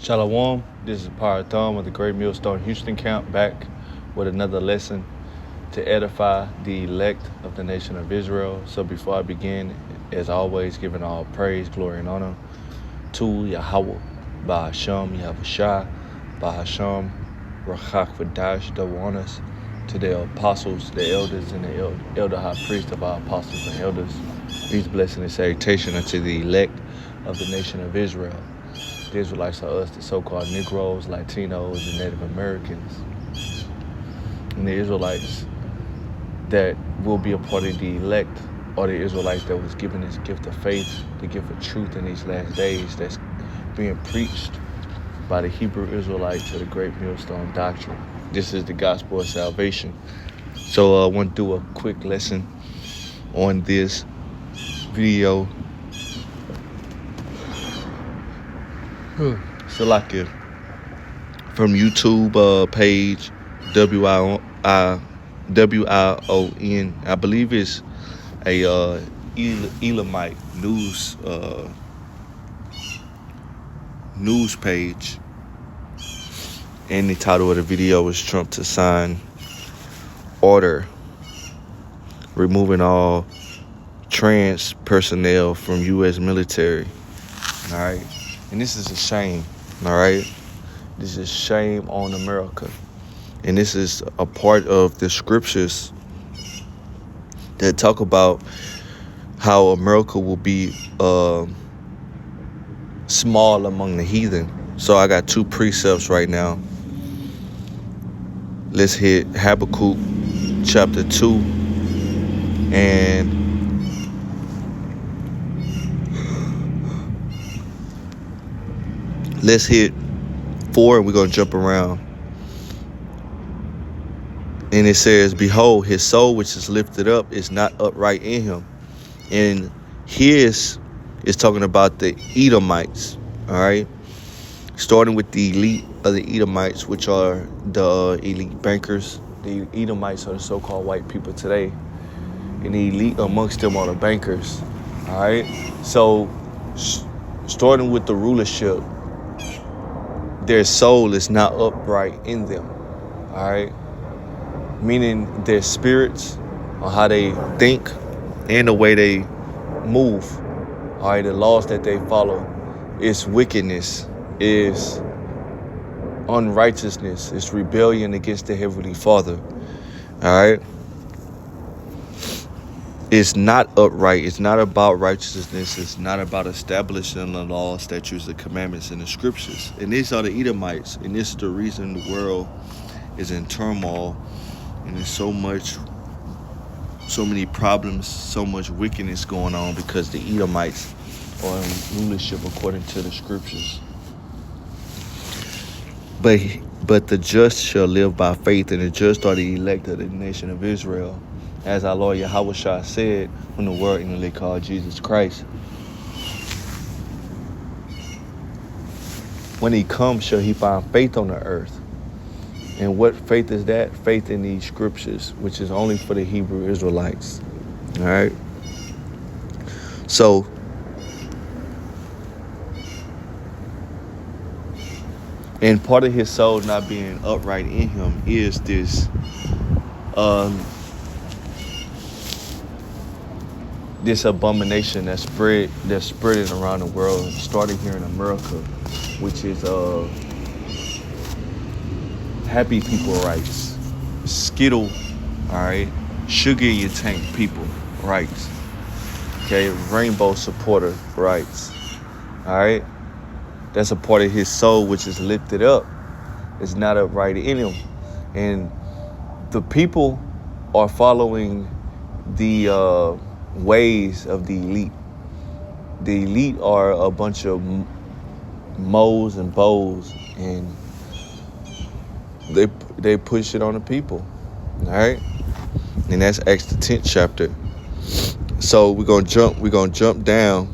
Shalom, this is Parathon of the Great Millstone Houston Camp, back with another lesson to edify the elect of the nation of Israel. So before I begin, as always, giving all praise, glory, and honor to Yahweh, Bahasham, Yahushua, Bahasham, Rachak Vadash, Dawanas, to the apostles, the elders, and the elder high priest of our apostles and elders. Peace, blessing, and salutation unto the elect of the nation of Israel. The Israelites are us, the so-called Negroes, Latinos, and Native Americans. And the Israelites that will be a part of the elect are the Israelites that was given this gift of faith, the gift of truth in these last days that's being preached by the Hebrew Israelites to the Great Millstone Doctrine. This is the gospel of salvation. So I want to do a quick lesson on this video. Salakia from YouTube page WION. I believe it's a Elamite news page, and the title of the video is Trump to sign order removing all trans personnel from U.S. military. All right. And this is a shame, all right? This is shame on America. And this is a part of the scriptures that talk about how America will be small among the heathen. So I got two precepts right now. Let's hit Habakkuk chapter 2 and let's hit 4, and we're going to jump around. And it says, behold, his soul which is lifted up is not upright in him. And his is talking about the Edomites, all right? Starting with the elite of the Edomites, which are the elite bankers. The Edomites are the so-called white people today. And the elite amongst them are the bankers, all right? So starting with the rulership, their soul is not upright in them, all right? Meaning their spirits, or how they think, and the way they move, all right? The laws that they follow is wickedness, is unrighteousness, is rebellion against the Heavenly Father, all right? It's not upright. It's not about righteousness. It's not about establishing the laws, statutes, and commandments in the scriptures. And these are the Edomites. And this is the reason the world is in turmoil. And there's so many problems, so much wickedness going on because the Edomites are in rulership according to the scriptures. But the just shall live by faith, and the just are the elect of the nation of Israel. As our Lord Yahushua said, when the word inwardly called Jesus Christ. When he comes, shall he find faith on the earth. And what faith is that? Faith in these scriptures, which is only for the Hebrew Israelites. All right? So, and part of his soul not being upright in him is this this abomination that's spreading around the world, starting here in America, which is happy people rights, Skittle, all right, sugar in your tank people rights, okay, rainbow supporter rights, all right. That's a part of his soul which is lifted up. It's not upright in him, and the people are following the ways of the elite. The elite are a bunch of moles and bows, and they push it on the people, all right? And that's Acts the 10th chapter. So we're gonna jump down,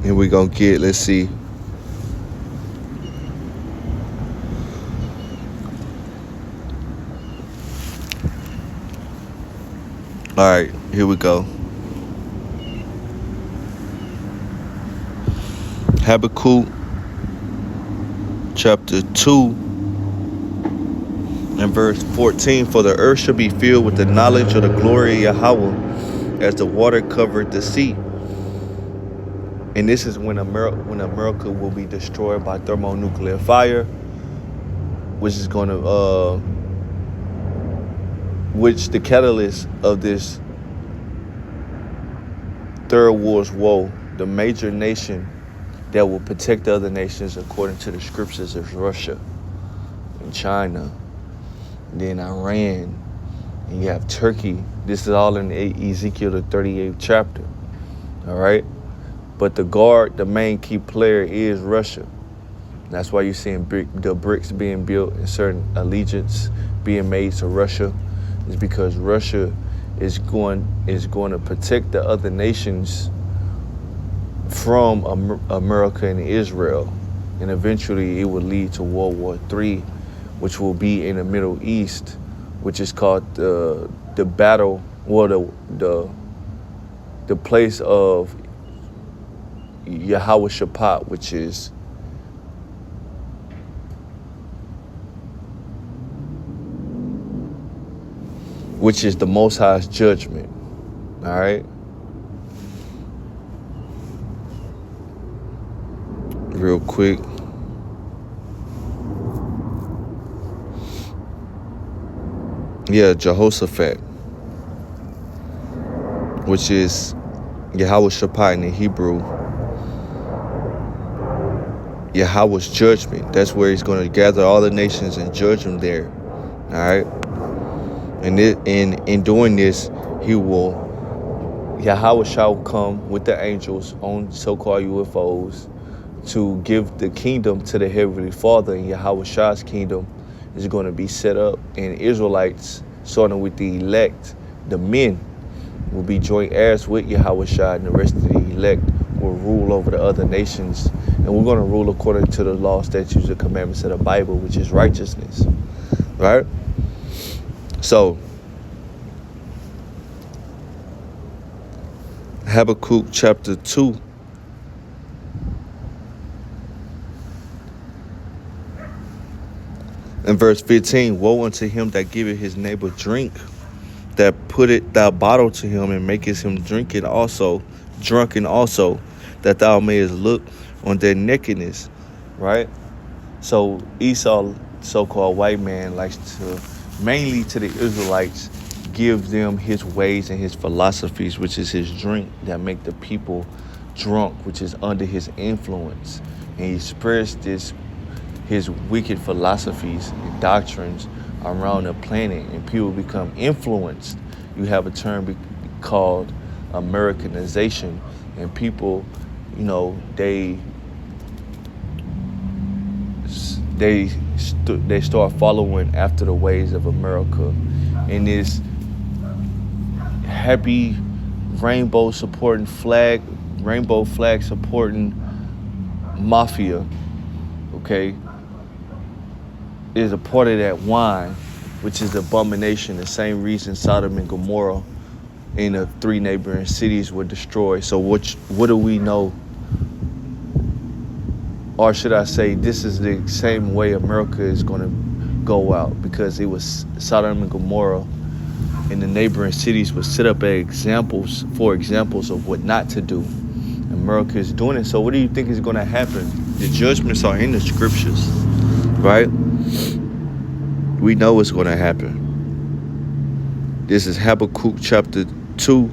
and we're gonna get, let's see. All right, here we go. Habakkuk chapter 2 and verse 14. For the earth shall be filled with the knowledge of the glory of Yahweh, as the water covered the sea. And this is when America will be destroyed by thermonuclear fire, which is going to, which the catalyst of this third world's woe, the major nation that will protect the other nations according to the scriptures is Russia and China, and then Iran, and you have Turkey. This is all in Ezekiel the 38th chapter. All right. But the main key player is Russia. That's why you're seeing the bricks being built and certain allegiance being made to Russia, is because Russia is going to protect the other nations from America and Israel, and eventually it will lead to World War III, which will be in the Middle East, which is called the battle, or the place of Yahweh Shaphat, which is the Most High's judgment. All right. Real quick. Yeah, Jehoshaphat, which is Yahweh Shaphat in the Hebrew. Yahweh's judgment. That's where he's going to gather all the nations and judge them there. All right. And in doing this, Yahweh shall come with the angels on so-called UFOs to give the kingdom to the Heavenly Father, and Yahweh Shah's kingdom is going to be set up, and Israelites, starting with the elect, the men, will be joint heirs with Yahweh Shah, and the rest of the elect will rule over the other nations. And we're going to rule according to the law, statutes, and commandments of the Bible, which is righteousness. Right? So, Habakkuk chapter 2. In verse 15, woe unto him that giveth his neighbor drink, that putteth thou bottle to him, and makest him drunken also, that thou mayest look on their nakedness. Right? So Esau, so-called white man, likes to, mainly to the Israelites, give them his ways and his philosophies, which is his drink that make the people drunk, which is under his influence. And he spreads his wicked philosophies and doctrines around the planet, and people become influenced. You have a term called Americanization, and people, they start following after the ways of America, and this happy rainbow flag supporting mafia, okay, is a part of that wine, which is the abomination, the same reason Sodom and Gomorrah and the 3 neighboring cities were destroyed. So what do we know? Or should I say, this is the same way America is going to go out, because it was Sodom and Gomorrah and the neighboring cities would set up examples of what not to do. America is doing it. So what do you think is going to happen? The judgments are in the scriptures, right? We know what's going to happen. This is Habakkuk chapter 2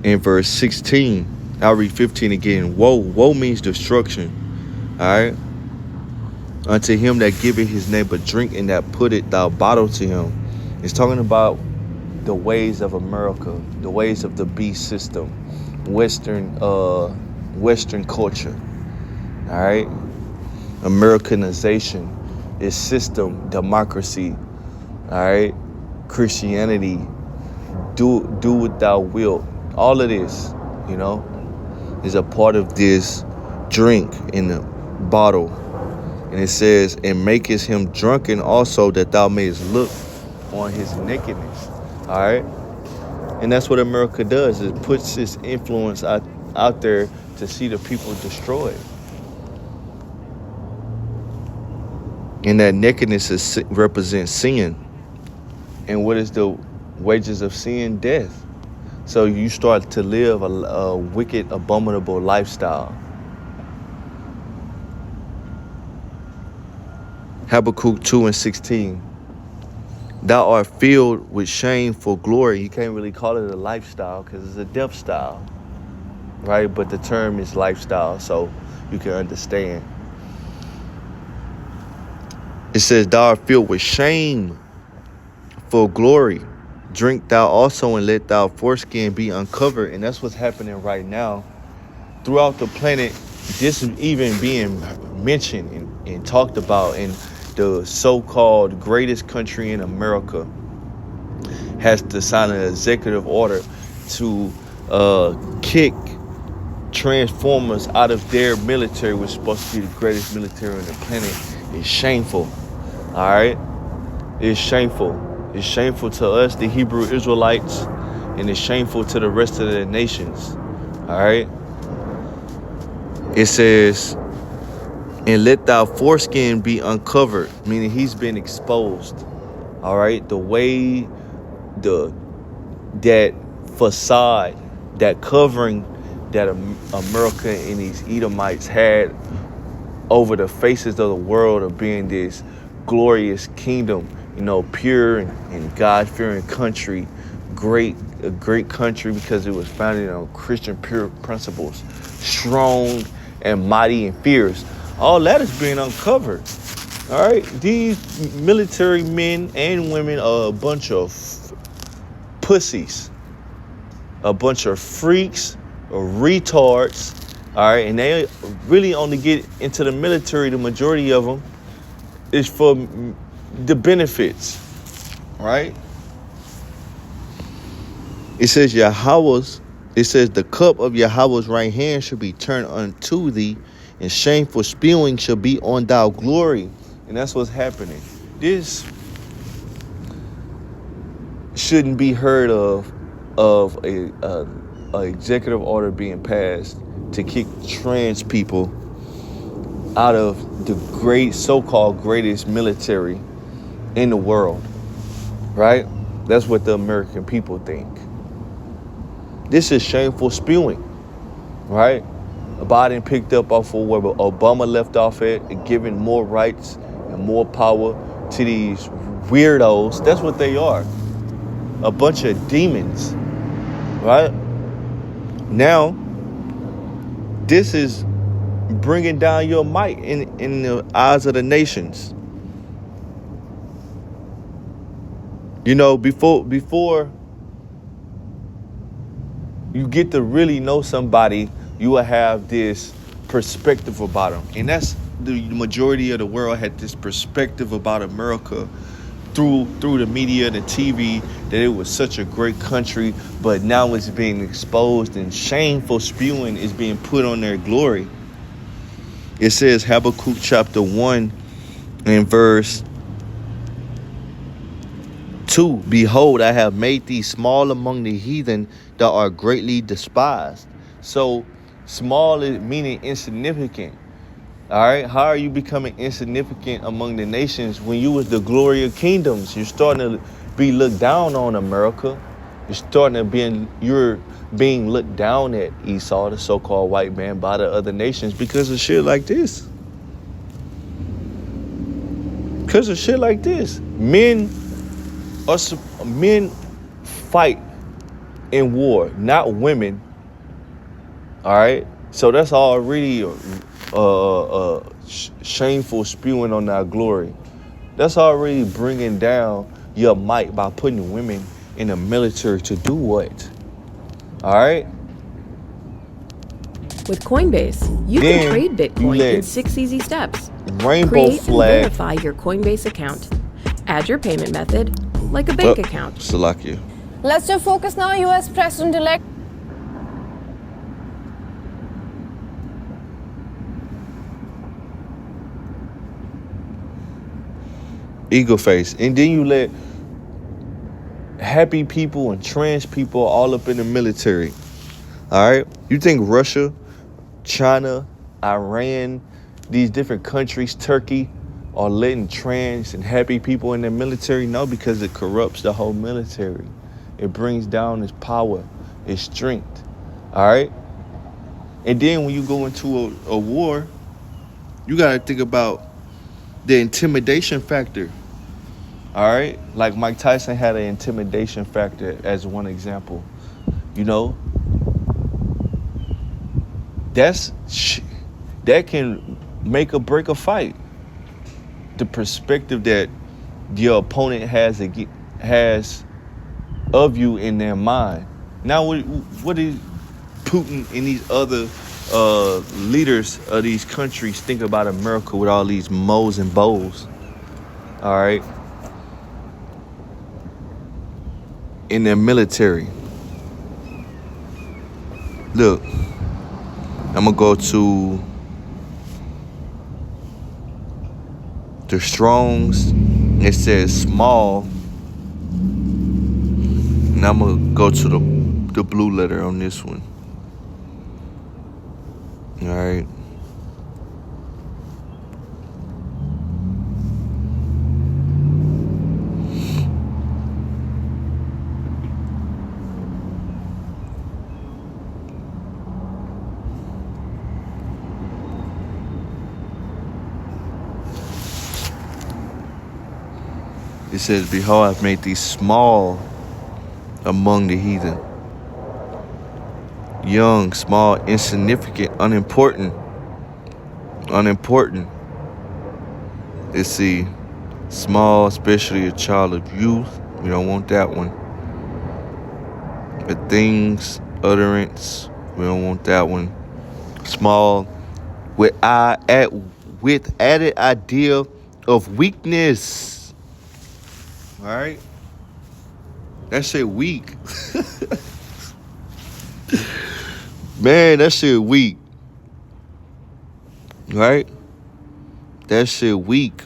and verse 16. I'll read 15 again. Woe means destruction. All right. Unto him that giveth his neighbor drink, and that putteth thou bottle to him. It's talking about the ways of America, the ways of the beast system, Western culture. All right. Americanization is system, democracy. All right. Christianity, do what thou wilt. All of this, is a part of this drink in the bottle. And it says, and makest him drunken also, that thou mayest look on his nakedness. All right. And that's what America does. It puts its influence out there to see the people destroyed. And that nakedness represents sin. And what is the wages of sin? Death. So you start to live a wicked, abominable lifestyle. Habakkuk 2:16. Thou art filled with shame for glory. You can't really call it a lifestyle because it's a death style, right? But the term is lifestyle, so you can understand. It says, thou art filled with shame for glory. Drink thou also and let thy foreskin be uncovered. And that's what's happening right now. Throughout the planet, this is even being mentioned and talked about in the so-called greatest country in America has to sign an executive order to kick Transformers out of their military, which is supposed to be the greatest military on the planet. It's shameful. All right? It's shameful. It's shameful to us, the Hebrew Israelites, and it's shameful to the rest of the nations. All right? It says, and let thy foreskin be uncovered, meaning he's been exposed. All right? The way that facade, that covering that America and these Edomites had over the faces of the world of being this glorious kingdom, pure and God-fearing country, a great country because it was founded on Christian pure principles, strong and mighty and fierce. All that is being uncovered. All right, these military men and women are a bunch of pussies, a bunch of freaks or retards. All right, and they really only get into the military. The majority of them is for the benefits, right? It says the cup of Yahweh's right hand shall be turned unto thee, and shameful spewing shall be on thy glory. And that's what's happening. This shouldn't be heard of a executive order being passed to kick trans people out of the so-called greatest military in the world, right? That's what the American people think. This is shameful spewing, right? Biden picked up off of where Obama left off at, and giving more rights and more power to these weirdos. That's what they are. A bunch of demons, right? Now, this is bringing down your might in the eyes of the nations. Before you get to really know somebody, you will have this perspective about them. And that's the majority of the world had this perspective about America through the media, the TV, that it was such a great country, but now it's being exposed and shameful spewing is being put on their glory. It says Habakkuk chapter 1 and verse 2, behold, I have made thee small among the heathen that are greatly despised. So small is meaning insignificant. All right, how are you becoming insignificant among the nations when you was the glory of kingdoms? You're starting to be looked down on, America. You're being looked down at, Esau, the so-called white man, by the other nations because of shit like this. Because of shit like this. Men fight in war, not women. All right, so that's already shameful spewing on our glory. That's already bringing down your might by putting women in the military to do what? All right. With Coinbase, you can trade Bitcoin in 6 easy steps. Rainbow Create flag. and verify your Coinbase account. Add your payment method, like a bank account. Salakia. Let's just focus now. U.S. President-elect Eagle face. And then you let happy people and trans people all up in the military. All right. You think Russia, China, Iran, these different countries, Turkey, or letting trans and happy people in the military? No, because it corrupts the whole military. It brings down its power, its strength. All right? And then when you go into a war, you got to think about the intimidation factor. All right? Like Mike Tyson had an intimidation factor as one example. You know? That can make or break a fight. The perspective that your opponent has of you in their mind. Now, what is Putin and these other leaders of these countries think about America with all these moles and bows? All right, in their military. Look, I'm gonna go to the Strongs. It says small, and I'm gonna go to the blue letter on this one. All right. It says, behold, I've made thee small among the heathen. Young, small, insignificant, unimportant. Let's see. Small, especially a child of youth. We don't want that one. The things, utterance. We don't want that one. Small, with added idea of weakness. All right? That shit weak. Man, that shit weak. Right? That shit weak.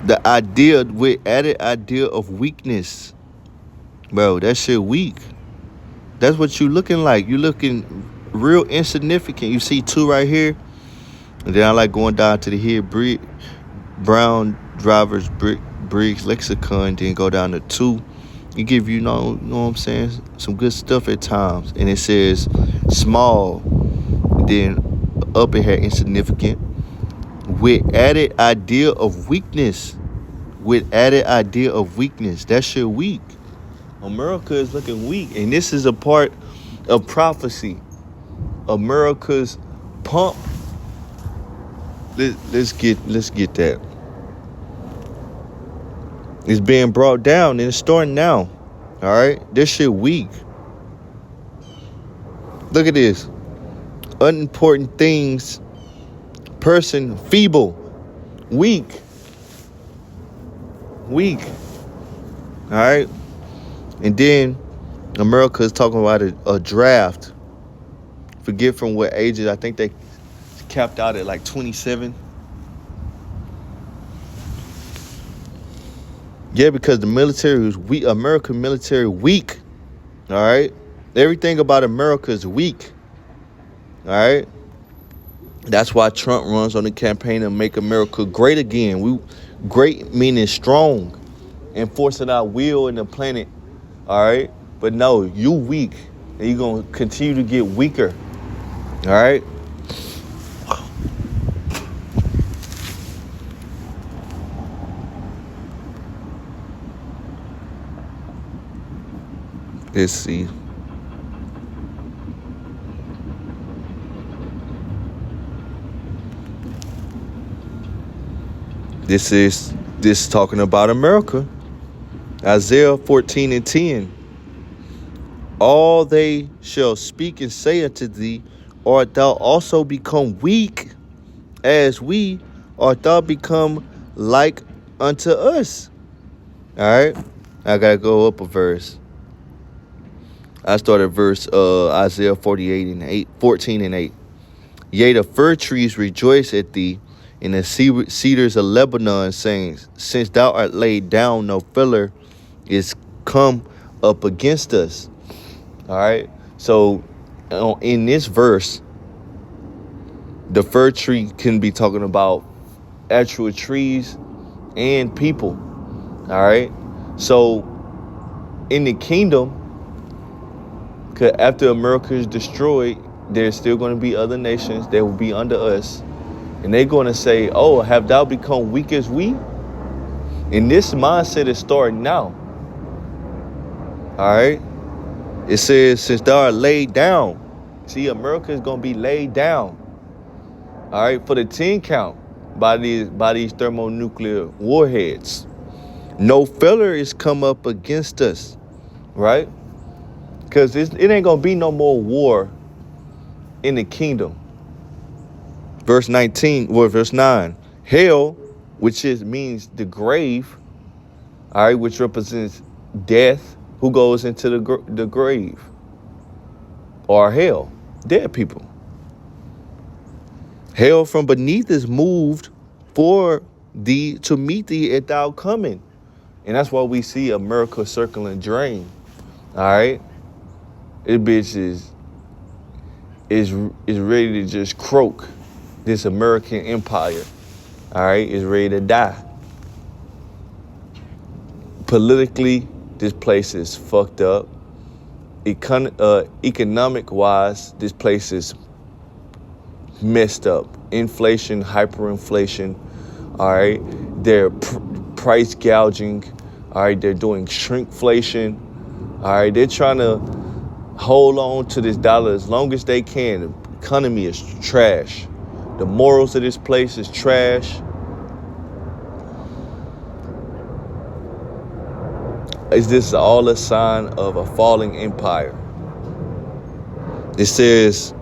The idea with added idea of weakness. Bro, that shit weak. That's what you looking like. You looking real insignificant. You see 2 right here. And then I like going down to the here, Brown Drivers Briggs Lexicon, then go down to 2. It give you know what I'm saying, some good stuff at times. And it says small, then up it had insignificant, with added idea of weakness. That shit weak. America is looking weak, and this is a part of prophecy. America's pump. Let's get that. It's being brought down and it's starting now. All right, this shit weak. Look at this. Unimportant things. Person feeble, weak. All right, and then America is talking about a draft. Forget from what ages. I think they capped out at like 27. Yeah, because the military is weak. American military weak. All right. Everything about America is weak. All right. That's why Trump runs on the campaign to make America great again. Great meaning strong, enforcing our will in the planet. All right. But no, you weak, and you're gonna continue to get weaker. All right. Let's see. This is talking about America. Isaiah 14:10. All they shall speak and say unto thee, art thou also become weak as we, art thou become like unto us. All right. I gotta go up a verse. I started verse Isaiah 14:8. Yea, the fir trees rejoice at thee, and the cedars of Lebanon, saying, since thou art laid down, no filler is come up against us. All right. So in this verse, The fir tree can be talking about actual trees and people. All right. So in the kingdom, 'cause after America is destroyed, there's still going to be other nations that will be under us. And they're going to say, oh, have thou become weak as we? And this mindset is starting now. All right. It says, since thou art laid down. See, America is going to be laid down. All right. For the 10 count by these thermonuclear warheads. No feller is come up against us. Right. Because it ain't going to be no more war in the kingdom. Verse 9. Hell, which means the grave, all right, which represents death. Who goes into the grave? Or hell, dead people. Hell from beneath is moved for thee to meet thee at thou coming. And that's why we see America circling drain. All right. This bitch is ready to just croak. This American empire, all right, is ready to die. Politically, this place is fucked up. Economic-wise, this place is messed up. Inflation, hyperinflation, all right. They're price gouging, all right. They're doing shrinkflation, all right. They're trying to hold on to this dollar as long as they can. The economy is trash. The morals of this place is trash. Is this all a sign of a falling empire? It says,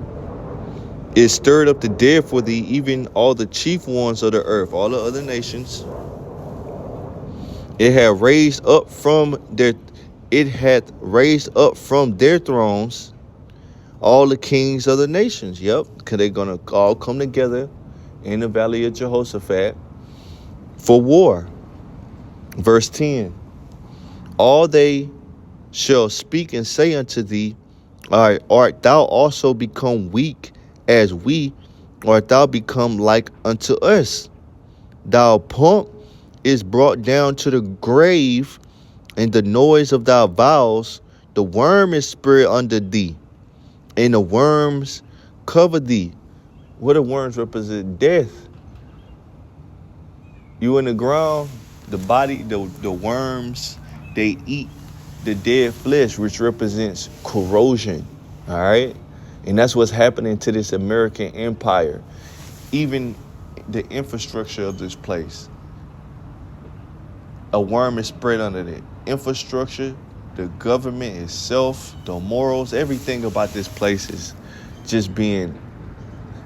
it stirred up the dead for thee, even all the chief ones of the earth, all the other nations. It had raised up from their thrones all the kings of the nations. Yep, because they're going to all come together in the valley of Jehoshaphat for war. Verse 10. All they shall speak and say unto thee, art thou also become weak as we, or art thou become like unto us? Thou pomp is brought down to the grave, and the noise of thy vows, the worm is spread under thee, and the worms cover thee. What do worms represent? Death. You in the ground, the body, the worms, they eat the dead flesh, which represents corrosion. All right. And that's what's happening to this American empire. Even the infrastructure of this place. A worm is spread under the infrastructure, the government itself, the morals, everything about this place is just being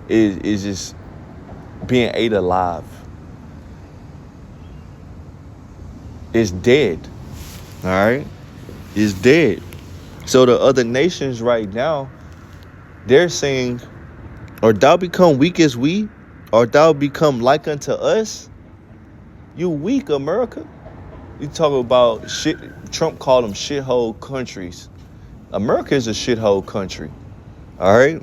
ate alive. It's dead. All right? It's dead. So the other nations right now, they're saying, art thou become weak as we? Art thou become like unto us? You weak, America. You talk about shit. Trump called them shithole countries. America is a shithole country. All right?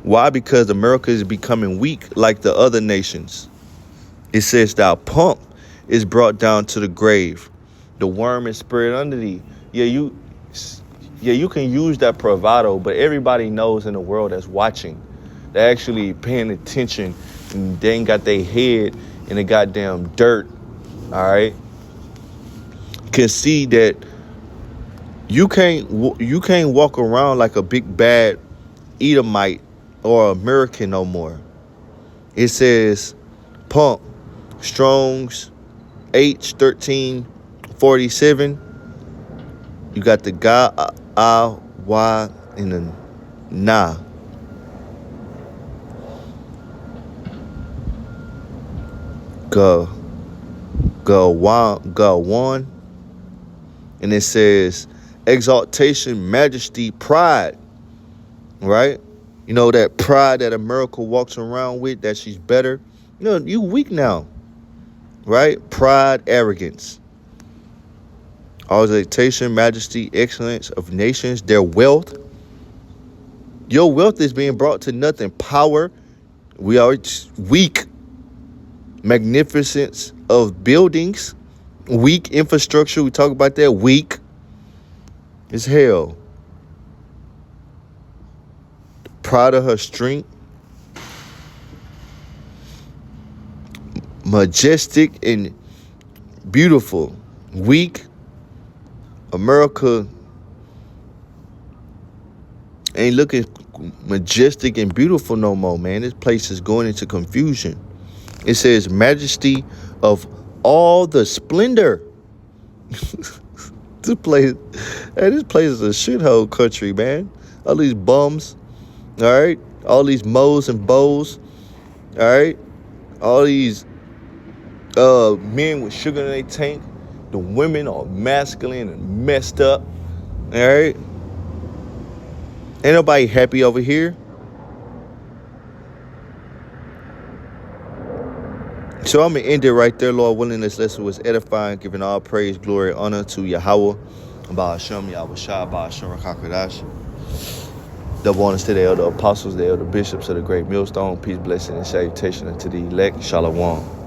Why? Because America is becoming weak like the other nations. It says, thou pomp is brought down to the grave. The worm is spread under thee. Yeah, you can use that bravado, but everybody knows in the world that's watching. They're actually paying attention, and they ain't got their head in the goddamn dirt. All right? Can see that you can't walk around like a big bad Edomite or American no more. It says pump Strong's H1347. You got the Ga Y and the Na. Ga one. And it says exaltation, majesty, pride. Right? You know, that pride that America walks around with, that she's better. You know, you weak now. Right? Pride, arrogance. Exaltation, majesty, excellence of nations, their wealth. Your wealth is being brought to nothing. Power, We are weak. Magnificence of buildings. Weak infrastructure. We talk about that. Weak as hell. Proud of her strength. Majestic and beautiful. Weak. America ain't looking majestic and beautiful no more, man. This place is going into confusion. It says majesty of all the splendor. This place is a shithole country, man. All these bums, all right? All these moes and bows, all right? All these men with sugar in their tank. The women are masculine and messed up, all right? Ain't nobody happy over here. So I'm going to end it right there, Lord willing. This lesson was edifying, giving all praise, glory, honor to Yahweh, Ba'ashem, Yahweh Shah, Ba'ashem, Rakakadash. Double honors to the elder apostles, the elder bishops of the great millstone. Peace, blessing, and salutation unto the elect. Shalom.